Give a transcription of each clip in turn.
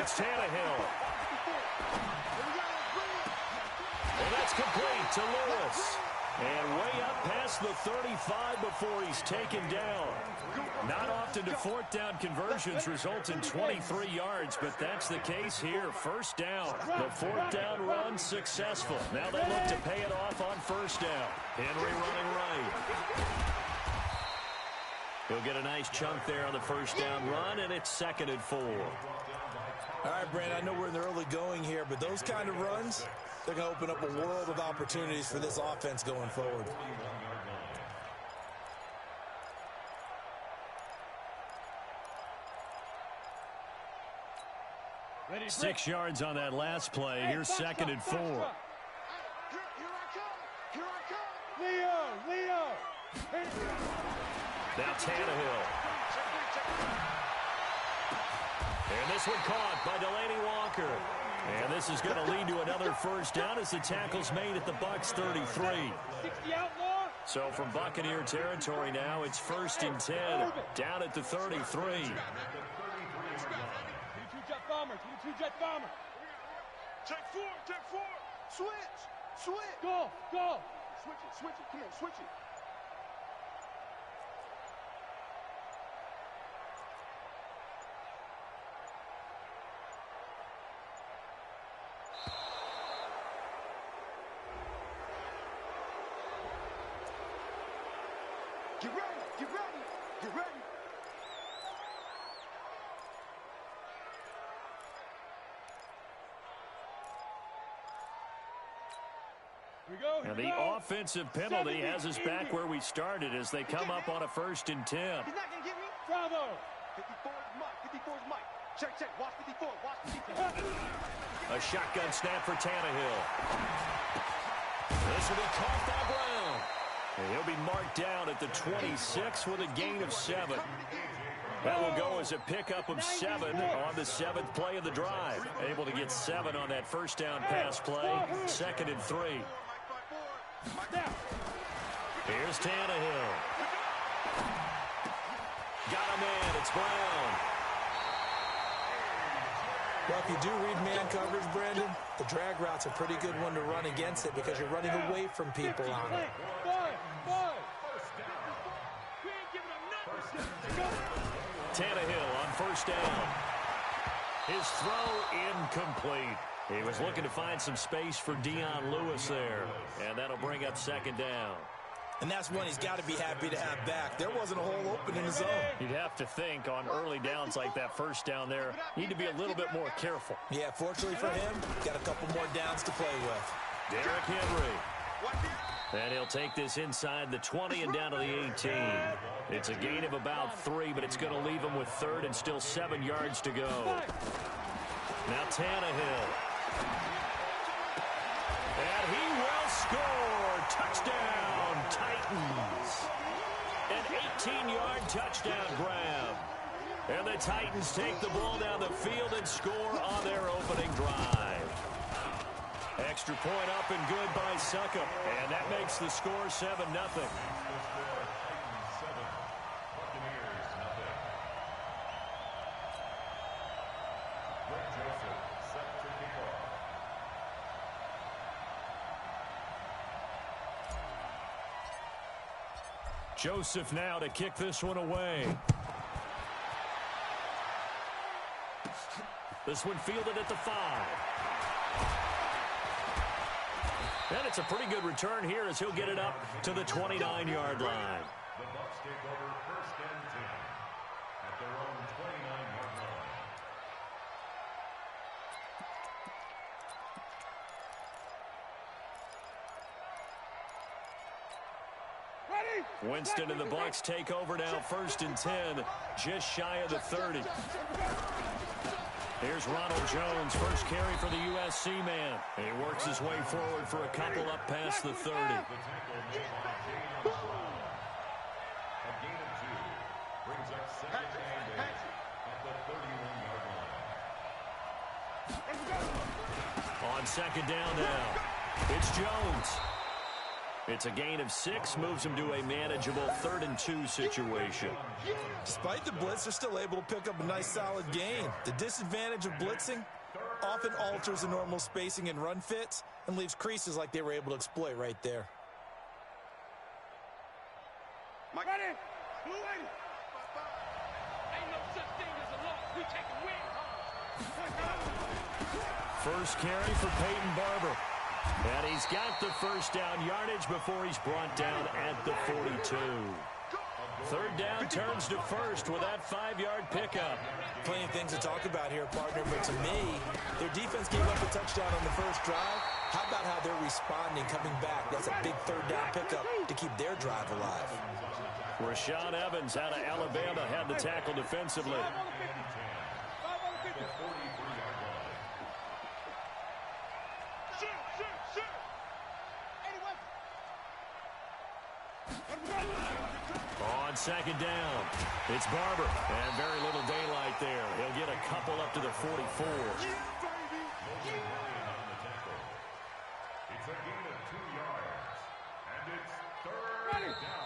it's Tannehill. And that's complete to Lewis. And way up past the 35 before he's taken down. Not often do fourth down conversions result in 23 yards, but that's the case here. First down. The fourth down run successful. Now they look to pay it off on first down. Henry running right. He'll get a nice chunk there on the first down run, and it's 2nd and 4. All right, Brandon, I know we're in the early going here, but those kind of runs, they're going to open up a world of opportunities for this offense going forward. Ready, 6 yards on that last play. Here's 2nd and 4. Here I come. Leo. Now Tannehill. And this one caught by Delaney Walker. And this is going to lead to another first down as the tackle's made at the Bucs 33. So from Buccaneer territory now, it's 1st and 10 down at the 33. 22 jet bomber. Take four. Switch. Go. Switch it. Come on, switch it. Get ready. And the offensive penalty has us back where we started as they come up on a 1st and 10. He's not going to get me. Bravo. 54 is Mike. Check. Watch 54. A shotgun snap for Tannehill. This will be caught by Brown. And he'll be marked down at the 26 with a gain of 7. That will go as a pickup of 7 on the 7th play of the drive. Able to get 7 on that first down pass play. 2nd and 3. Here's Tannehill. Got a man. It's Brown. Well, if you do read man coverage, Brandon, the drag route's a pretty good one to run against it because you're running away from people on it. Tannehill on first down. His throw incomplete. He was looking to find some space for Dion Lewis there. And that'll bring up 2nd down. And that's one he's got to be happy to have back. There wasn't a hole open in his zone. You'd have to think on early downs like that first down there, need to be a little bit more careful. Yeah, fortunately for him, got a couple more downs to play with. Derrick Henry. And he'll take this inside the 20 and down to the 18. It's a gain of about 3, but it's going to leave him with 3rd and still 7 yards to go. Now Tannehill. And he will score. Touchdown, Titans. An 18-yard touchdown grab. And the Titans take the ball down the field and score on their opening drive. Extra point up and good by Succop. And that makes the score 7-0. Joseph now to kick this one away. This one fielded at the 5. And it's a pretty good return here as he'll get it up to the 29-yard line. The Bucs take over 1st and 10 at their own 29-yard line. Winston and the Bucs take over now 1st and 10, just shy of the 30. Here's Ronald Jones, first carry for the USC man. And he works his way forward for a couple up past the 30. A gain of 2 brings up 2nd and 8 at the 31-yard line. On 2nd down now, it's Jones. It's a gain of 6, moves them to a manageable 3rd and 2 situation. Despite the blitz, they're still able to pick up a nice solid gain. The disadvantage of blitzing often alters the normal spacing and run fits and leaves creases like they were able to exploit right there. Ready? Blue ready. Ain't no such thing as a loss. We take a win. First carry for Peyton Barber. And he's got the first down yardage before he's brought down at the 42. 3rd down turns to first with that 5-yard pickup. Plenty of things to talk about here, partner, but to me, their defense gave up a touchdown on the first drive. How about how they're responding, coming back? That's a big 3rd down pickup to keep their drive alive. Rashaan Evans out of Alabama had the tackle defensively. On 2nd down, it's Barber, and very little daylight there. He'll get a couple up to the 44. It's a gain of 2 yards, and it's 3rd down.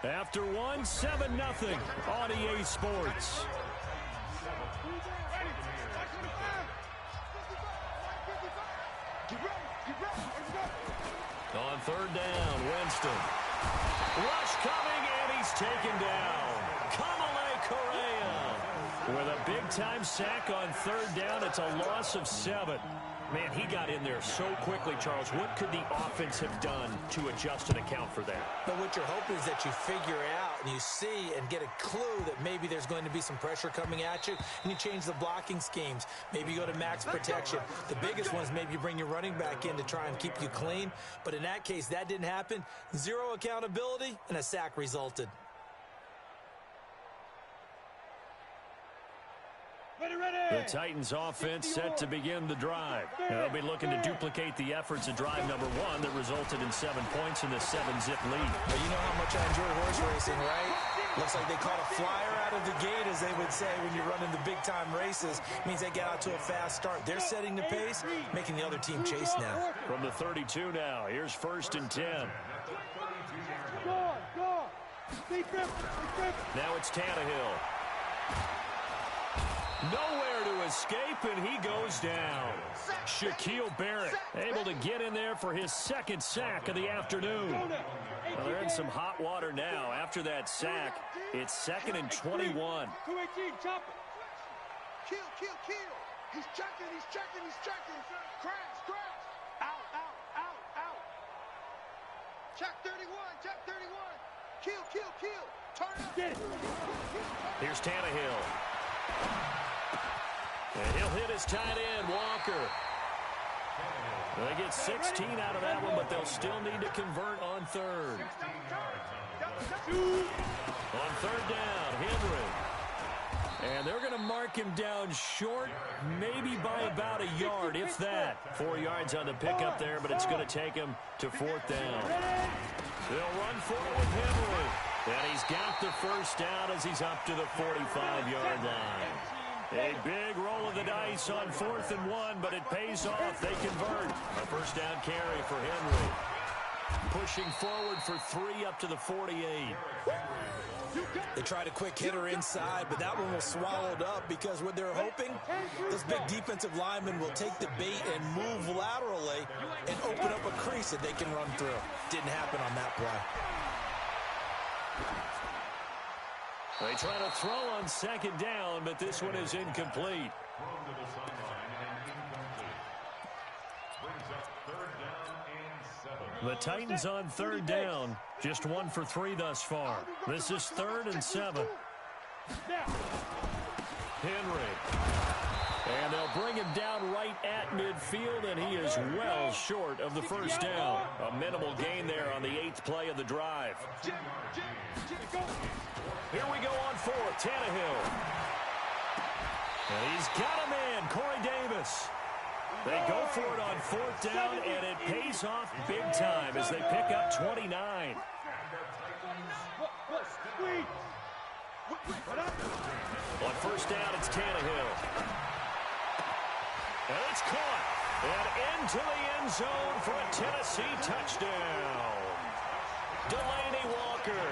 After 1, 7-0 on EA Sports. On 3rd down, Winston. Rush coming, and he's taken down. Kamale Correa with a big-time sack on 3rd down. It's a loss of 7. Man, he got in there so quickly, Charles. What could the offense have done to adjust and account for that? But what you're hoping is that you figure out and you see and get a clue that maybe there's going to be some pressure coming at you, and you change the blocking schemes. Maybe you go to max protection. The biggest one is maybe you bring your running back in to try and keep you clean. But in that case, that didn't happen. 0 accountability, and a sack resulted. The Titans offense set to begin the drive. They'll be looking to duplicate the efforts of drive number 1 that resulted in 7 points in the 7-zip lead. But you know how much I enjoy horse racing, right? Looks like they caught a flyer out of the gate, as they would say when you're running the big-time races. Means they get out to a fast start. They're setting the pace, making the other team chase now. From the 32 now, here's 1st and 10. Now it's Tannehill. Nowhere to escape, and he goes down. Shaquille Barrett able to get in there for his 2nd sack of the afternoon. Well, they're in some hot water now. After that sack, it's 2nd and 21. Kill. He's checking. Crash. Out. Check 31. Kill. Turn up. Get it. Here's Tannehill. And he'll hit his tight end, Walker. They get 16 out of that one, but they'll still need to convert on 3rd. On 3rd down, Henry. And they're going to mark him down short, maybe by about a yard, if that. 4 yards on the pickup there, but it's going to take him to 4th down. They'll run forward with Henry. And he's got the 1st down as he's up to the 45-yard line. A big roll of the dice on 4th and 1, but it pays off. They convert. A 1st down carry for Henry. Pushing forward for 3 up to the 48. They tried a quick hitter inside, but that one was swallowed up because what they're hoping, this big defensive lineman will take the bait and move laterally and open up a crease that they can run through. Didn't happen on that play. They try to throw on 2nd down, but this one is incomplete. Thrown to the sideline and incomplete. Brings up 3rd down and 7. The Titans on 3rd down, just 1 for 3 thus far. This is 3rd and 7. Henry. And they'll bring him down right at midfield, and he is well short of the 1st down. A minimal gain there on the 8th play of the drive. Here we go on 4th, Tannehill. And he's got a man, Corey Davis. They go for it on 4th down, and it pays off big time as they pick up 29. On 1st down, it's Tannehill. And it's caught. And into the end zone for a Tennessee touchdown. Delaney Walker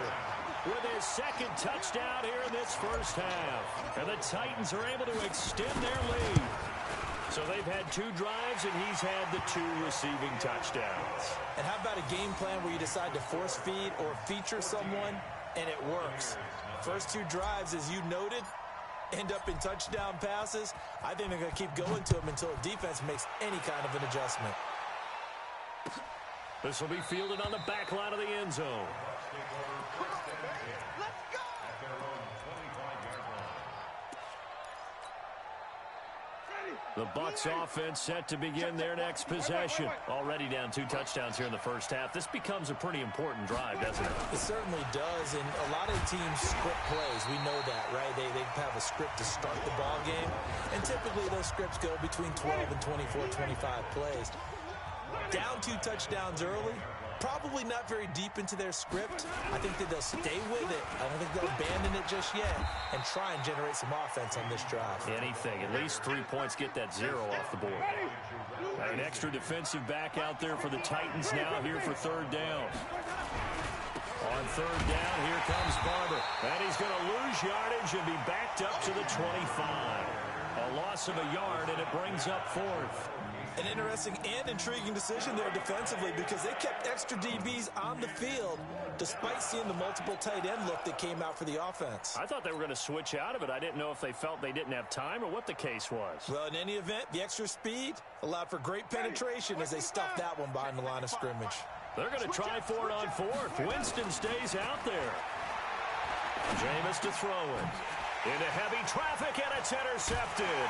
with his second touchdown here in this first half. And the Titans are able to extend their lead. So they've had 2 drives, and he's had the 2 receiving touchdowns. And how about a game plan where you decide to force feed or feature someone, and it works? First 2 drives, as you noted, end up in touchdown passes. I think they're going to keep going to them until the defense makes any kind of an adjustment. This will be fielded on the back line of the end zone. The Bucs offense set to begin their next possession. Already down 2 touchdowns here in the first half. This becomes a pretty important drive, doesn't it? It certainly does, and a lot of teams script plays. We know that, right? They have a script to start the ball game, and typically those scripts go between 12 and 24, 25 plays. Down 2 touchdowns early, probably not very deep into their script. I think that they'll stay with it. I don't think they'll abandon it just yet and try and generate some offense on this drive. Anything. At least 3 points, get that 0 off the board. An extra defensive back out there for the Titans now here for 3rd down. On 3rd down, here comes Barber. And he's going to lose yardage and be backed up to the 25. A loss of a yard, and it brings up 4th. An interesting and intriguing decision there defensively because they kept extra DBs on the field despite seeing the multiple tight end look that came out for the offense. I thought they were going to switch out of it. I didn't know if they felt they didn't have time or what the case was. Well, in any event, the extra speed allowed for great penetration as they stuffed that one behind the line of scrimmage. They're going to try for it on 4th. Winston stays out there. Jameis to throw it. Into heavy traffic, and it's intercepted.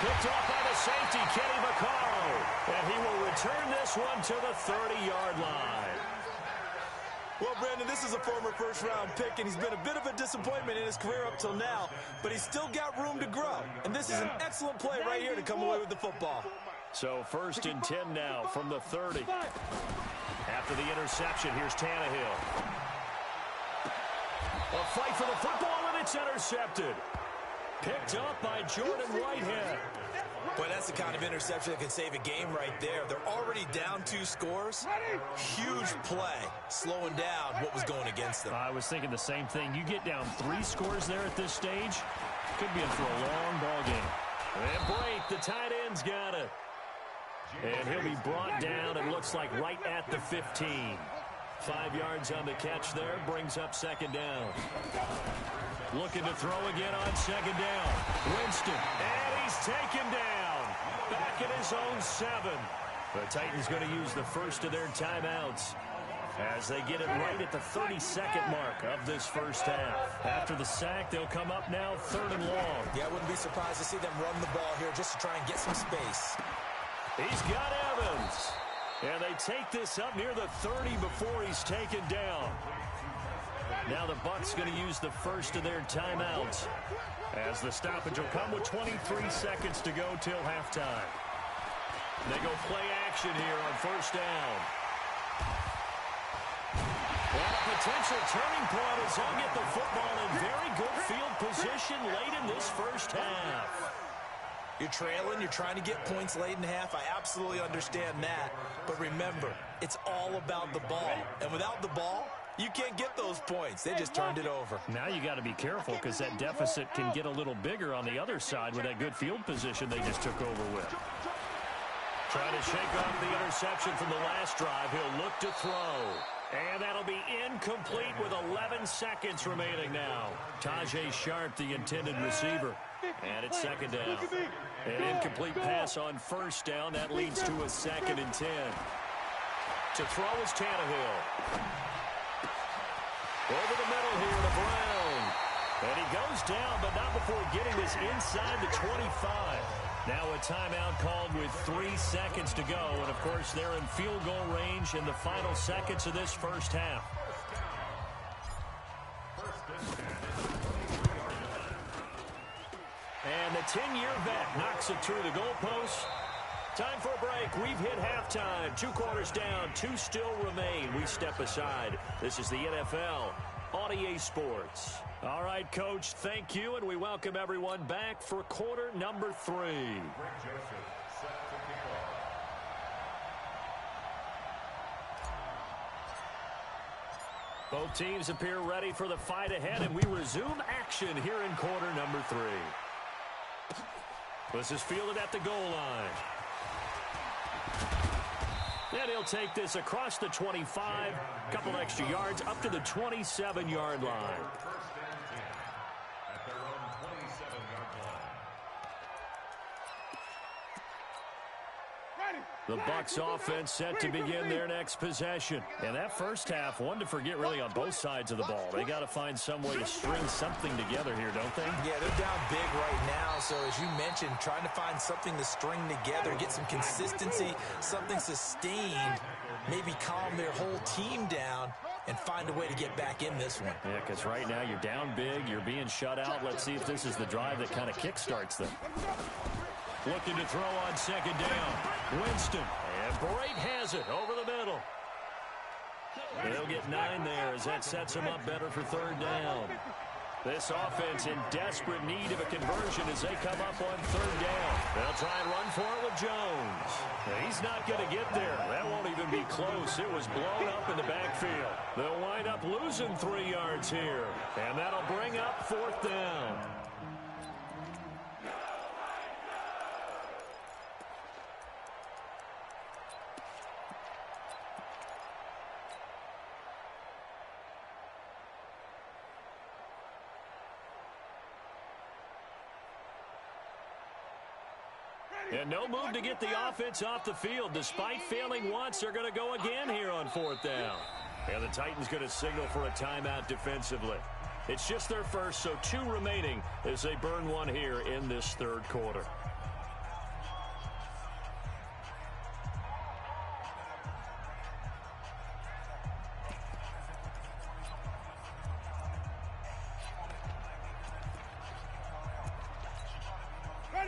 Picked off by the safety, Kenny Vaccaro. And he will return this one to the 30-yard line. Well, Brandon, this is a former first-round pick, and he's been a bit of a disappointment in his career up till now, but he's still got room to grow. And this is an excellent play right here to come away with the football. So 1st and 10 now from the 30. After the interception, here's Tannehill. A fight for the football, and it's intercepted. Picked up by Jordan Whitehead. Boy, that's the kind of interception that can save a game right there. They're already down 2 scores. Huge play, slowing down what was going against them. I was thinking the same thing. You get down 3 scores there at this stage, could be in for a long ball game. And Brate, the tight end's got it. And he'll be brought down, it looks like right at the 15. 5 yards on the catch there, brings up 2nd down. Looking to throw again on 2nd down. Winston, and he's taken down. Back at his own 7. The Titans going to use the first of their timeouts as they get it right at the 32nd mark of this first half. After the sack, they'll come up now 3rd and long. Yeah, I wouldn't be surprised to see them run the ball here just to try and get some space. He's got Evans. And they take this up near the 30 before he's taken down. Now the Bucs going to use the first of their timeouts as the stoppage will come with 23 seconds to go till halftime. They go play action here on 1st down. Well, a potential turning point as they'll get the football in very good field position late in this first half. You're trailing, you're trying to get points late in half. I absolutely understand that. But remember, it's all about the ball. And without the ball, you can't get those points. They just turned it over. Now you got to be careful because that deficit can get a little bigger on the other side with that good field position they just took over with. Trying to shake off the interception from the last drive. He'll look to throw. And that'll be incomplete with 11 seconds remaining now. Tajay Sharp, the intended receiver. And it's 2nd down. An incomplete pass on 1st down. That leads to a 2nd and 10. To throw is Tannehill. Over the middle here to Brown. And he goes down, but not before getting this inside the 25. Now a timeout called with 3 seconds to go. And, of course, they're in field goal range in the final seconds of this first half. And the 10-year vet knocks it through the goalpost. Time for a break. We've hit halftime. 2 quarters down. 2 still remain. We step aside. This is the NFL on EA Sports. All right, Coach, thank you, and we welcome everyone back for quarter number 3. Joseph set to kick off. Both teams appear ready for the fight ahead, and we resume action here in quarter number 3. This is fielded at the goal line. And he'll take this across the 25, a couple extra yards, up to the 27-yard line. At their own 27-yard line. The Bucs offense set to begin their next possession. And that first half, one to forget really on both sides of the ball. They got to find some way to string something together here, don't they? Yeah, they're down big right now. So as you mentioned, trying to find something to string together, get some consistency, something sustained, maybe calm their whole team down and find a way to get back in this one. Yeah, because right now you're down big, you're being shut out. Let's see if this is the drive that kind of kickstarts them. Looking to throw on second down. Winston. And Brate has it over the middle. They'll get 9 there as that sets them up better for third down. This offense in desperate need of a conversion as they come up on third down. They'll try and run for it with Jones. He's not going to get there. That won't even be close. It was blown up in the backfield. They'll wind up losing 3 yards here. And that'll bring up fourth down. And no move to get the offense off the field. Despite failing once, they're going to go again here on fourth down. And the Titans going to signal for a timeout defensively. It's just their first, so 2 remaining as they burn one here in this third quarter.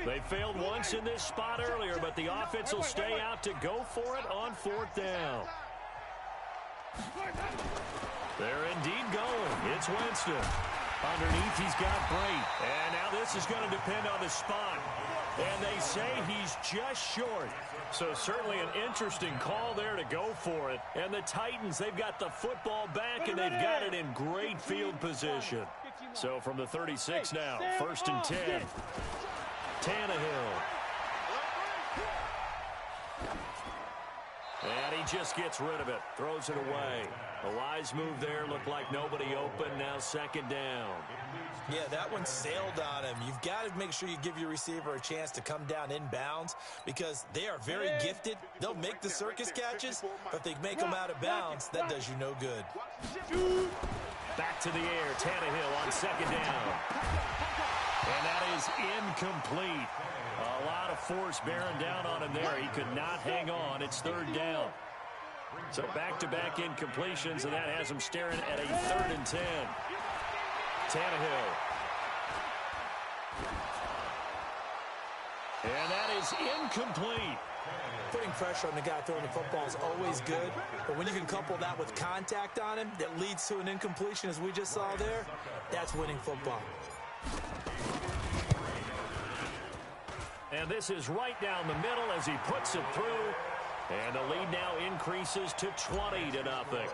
They failed once in this spot earlier, but the offense will stay out to go for it on fourth down. They're indeed going. It's Winston. Underneath, he's got Brate. And now this is going to depend on the spot. And they say he's just short. So certainly an interesting call there to go for it. And the Titans, they've got the football back, and they've got it in great field position. So from the 36 now, 1st and 10. Tannehill. And he just gets rid of it. Throws it away. A wise move there. Looked like nobody open. Now second down. Yeah, that one sailed on him. You've got to make sure you give your receiver a chance to come down inbounds because they are very gifted. They'll make the circus catches, but if they make them out of bounds, that does you no good. Back to the air. Tannehill on second down. And that is incomplete. A lot of force bearing down on him there. He could not hang on. It's third down. So back-to-back incompletions, and that has him staring at a 3rd and 10. Tannehill. And that is incomplete. Putting pressure on the guy throwing the football is always good, but when you can couple that with contact on him that leads to an incompletion, as we just saw there, that's winning football. And this is right down the middle as he puts it through. And the lead now increases to 20-0.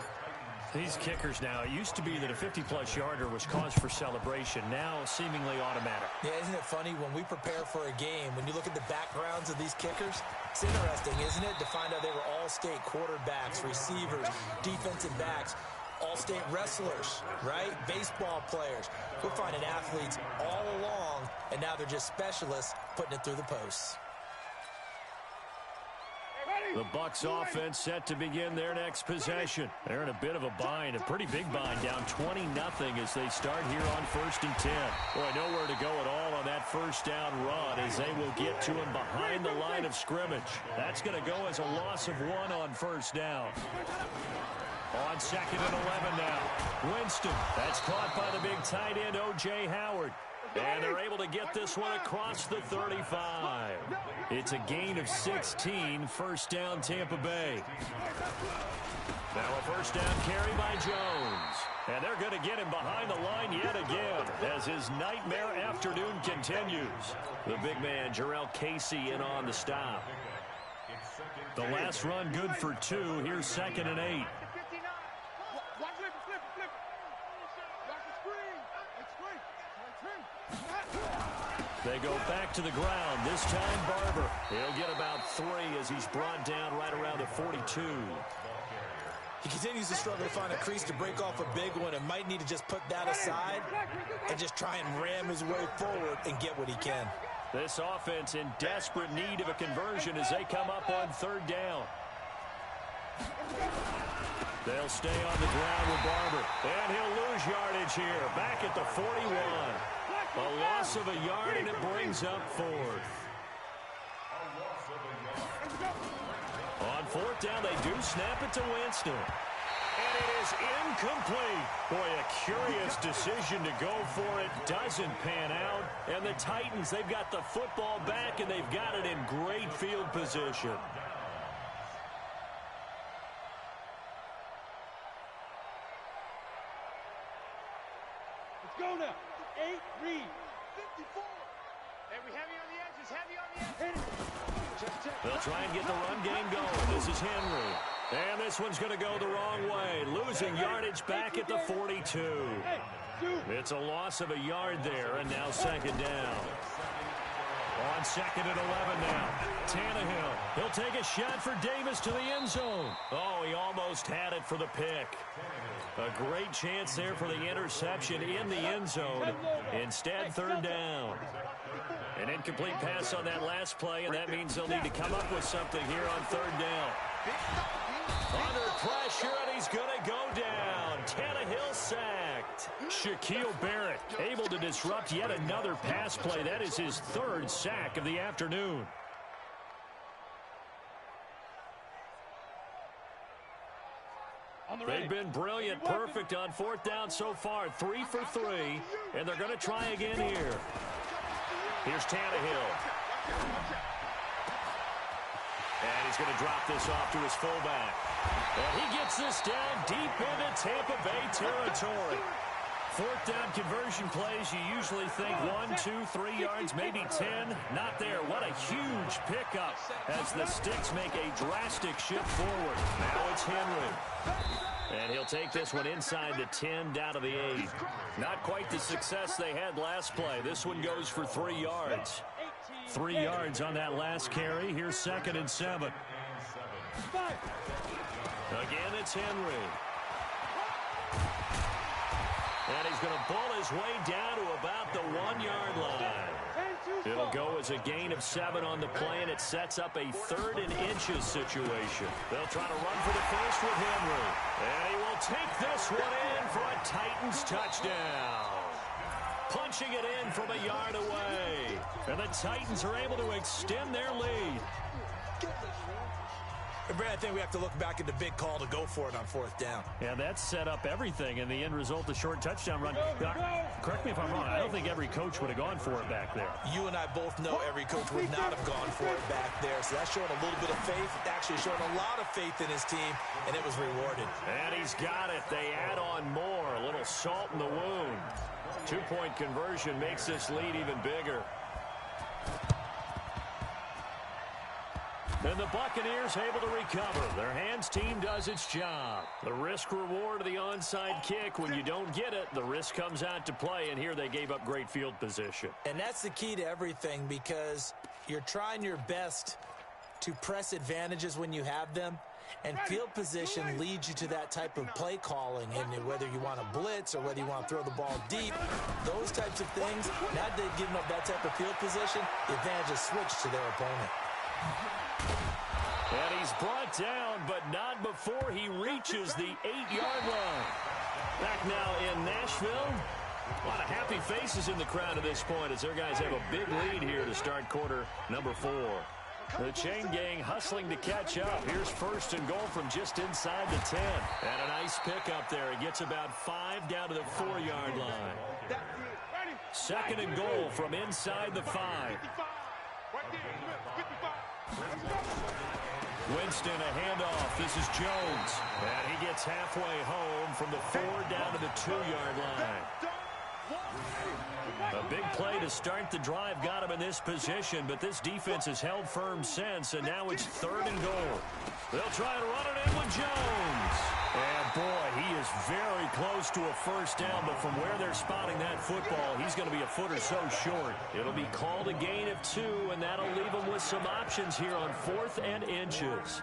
These kickers now, it used to be that a 50-plus yarder was cause for celebration. Now seemingly automatic. Yeah, isn't it funny when we prepare for a game, when you look at the backgrounds of these kickers, it's interesting, isn't it, to find out they were all-state quarterbacks, receivers, defensive backs, all-state wrestlers, right? Baseball players. We're finding athletes all along, and now they're just specialists putting it through the posts. The Bucs offense set to begin their next possession. They're in a bit of a bind, a pretty big bind, down 20-0 as they start here on 1st and 10. Boy, nowhere to go at all on that first down run as they will get to him behind the line of scrimmage. That's going to go as a loss of 1 on first down. On 2nd and 11 now. Winston, that's caught by the big tight end, O.J. Howard. And they're able to get this one across the 35. It's a gain of 16, first down Tampa Bay. Now a first down carry by Jones. And they're going to get him behind the line yet again as his nightmare afternoon continues. The big man, Jarrell Casey, in on the stop. The last run good for 2. Here's 2nd and 8. go back to the ground. This time, Barber. He'll get about 3 as he's brought down right around the 42. He continues to struggle to find a crease to break off a big one and might need to just put that aside and just try and ram his way forward and get what he can. This offense in desperate need of a conversion as they come up on 3rd down. They'll stay on the ground with Barber. And he'll lose yardage here. Back at the 41. A loss of a yard, and it brings up 4th. On 4th down, they do snap it to Winston. And it is incomplete. Boy, a curious decision to go for it. Doesn't pan out. And the Titans, they've got the football back, and they've got it in great field position. Let's go now. 8, read. 54. Hey, we heavy on the edges. Heavy on the edges. They'll try and get the run game going. This is Henry. And this one's going to go the wrong way. Losing yardage back at the 42. It's a loss of a yard there, and now 2nd down. On 2nd and 11 now. Tannehill. He'll take a shot for Davis to the end zone. Oh, he almost had it for the pick. A great chance there for the interception in the end zone. Instead, 3rd down. An incomplete pass on that last play, and that means they'll need to come up with something here on 3rd down. Under pressure, and he's going to go down. Tannehill sacked. Shaquille Barrett able to disrupt yet another pass play. That is his 3rd sack of the afternoon. They've been brilliant, perfect on 4th down so far. 3 for 3, and they're going to try again here. Here's Tannehill. And he's going to drop this off to his fullback. And he gets this down deep into Tampa Bay territory. 4th down conversion plays, you usually think 1, 2, 3 yards, maybe 10. Not there. What a huge pickup as the Sticks make a drastic shift forward. Now it's Henry. And he'll take this one inside the 10, down to the 8. Not quite the success they had last play. This one goes for 3 yards. 3 yards on that last carry. Here's 2nd and 7. Again, it's Henry. And he's going to bull his way down to about the 1-yard line. It'll go as a gain of 7 on the play, and it sets up a 3rd and inches situation. They'll try to run for the first with Henry. And he will take this one in for a Titans touchdown. Punching it in from a yard away. And the Titans are able to extend their lead. And Brad, I think we have to look back at the big call to go for it on 4th down. Yeah, that set up everything in the end result, the short touchdown run. Correct me if I'm wrong. I don't think every coach would have gone for it back there. You and I both know every coach would not have gone for it back there. So that's showing a little bit of faith. Actually showing a lot of faith in his team, and it was rewarded. And he's got it. They add on more. A little salt in the wound. 2-point conversion makes this lead even bigger. And the Buccaneers able to recover. Their hands team does its job. The risk reward of the onside kick. When you don't get it, the risk comes out to play, and here they gave up great field position. And that's the key to everything, because you're trying your best to press advantages when you have them, and field position leads you to that type of play calling. And whether you want to blitz or whether you want to throw the ball deep, those types of things, now that they've given up that type of field position, the advantage is switched to their opponent. And he's brought down, but not before he reaches the 8-yard line. Back now in Nashville. A lot of happy faces in the crowd at this point as their guys have a big lead here to start quarter number 4. The chain gang hustling to catch up. Here's 1st and goal from just inside the 10. And a nice pickup there. It gets about 5 down to the 4-yard line. 2nd and goal from inside the 5. Winston, a handoff. This is Jones. And he gets halfway home from the 4 down to the 2-yard line. A big play to start the drive got him in this position, but this defense has held firm since, and now it's 3rd and goal. They'll try to run it in with Jones. And, boy, he is very close to a first down, but from where they're spotting that football, he's going to be a foot or so short. It'll be called a gain of 2, and that'll leave him with some options here on 4th and inches.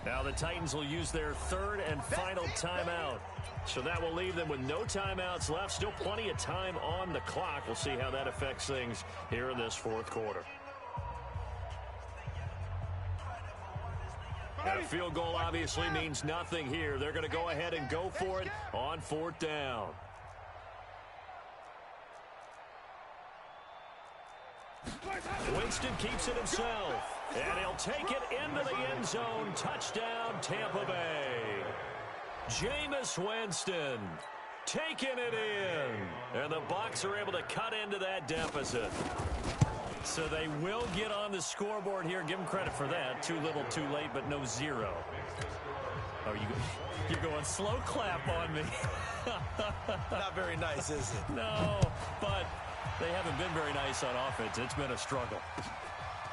Now the Titans will use their 3rd and final timeout. So that will leave them with no timeouts left. Still plenty of time on the clock. We'll see how that affects things here in this 4th quarter. And a field goal obviously means nothing here. They're going to go ahead and go for it on 4th down. Winston keeps it himself, and he'll take it into the end zone. Touchdown, Tampa Bay. Jameis Winston taking it in, and the Bucs are able to cut into that deficit. So they will get on the scoreboard here. Give them credit for that. Too little, too late, but no 0. Oh, you're going slow clap on me. Not very nice, is it? No, but they haven't been very nice on offense. It's been a struggle.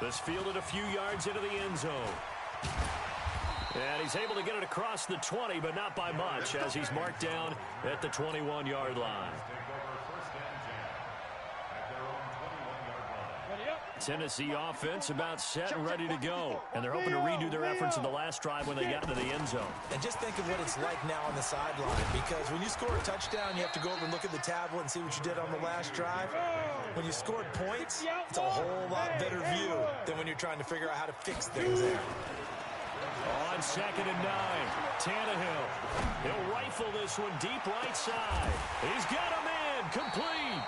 This fielded a few yards into the end zone. And he's able to get it across the 20, but not by much, as he's marked down at the 21-yard line. Tennessee offense about set and ready to go. And they're hoping to redo their efforts in the last drive when they got into the end zone. And just think of what it's like now on the sideline, because when you score a touchdown, you have to go over and look at the tablet and see what you did on the last drive. When you scored points, it's a whole lot better view than when you're trying to figure out how to fix things there. On 2nd and 9, Tannehill. He'll rifle this one deep right side. He's got him in, complete.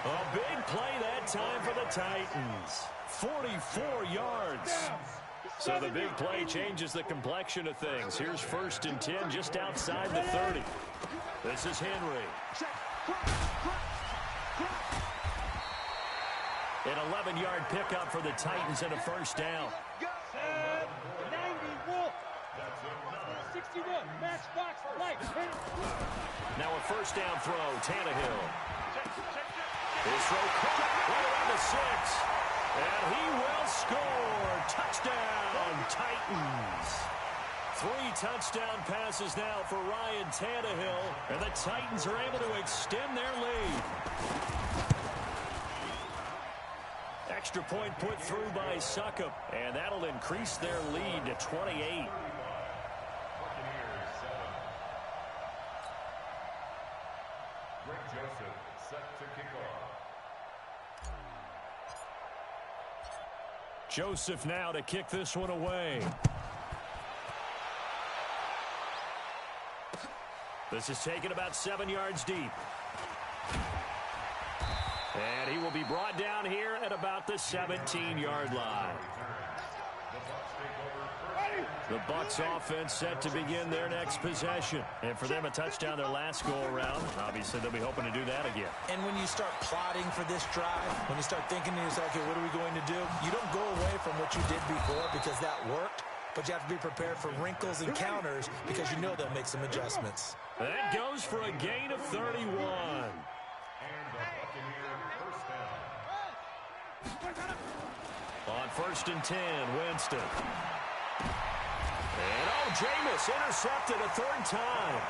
A big play that time for the Titans. 44 yards. So the big play changes the complexion of things. Here's 1st and 10 just outside the 30. This is Henry. An 11-yard pickup for the Titans and a first down. 61, matchbox, light. Now a first down throw, Tannehill. His throw caught right around the 6. And he will score. Touchdown, Titans. 3 touchdown passes now for Ryan Tannehill. And the Titans are able to extend their lead. Extra point put through by Succop. And that'll increase their lead to 28. Joseph now to kick this one away. This is taken about 7 yards deep. And he will be brought down here at about the 17-yard line. The Bucs offense set to begin their next possession. And for them, a touchdown their last go-around. Obviously, they'll be hoping to do that again. And when you start plotting for this drive, when you start thinking to yourself, okay, what are we going to do? You don't go away from what you did before because that worked, but you have to be prepared for wrinkles and counters because you know they'll make some adjustments. That goes for a gain of 31. On 1st and 10, Winston. And Jameis intercepted a 3rd time.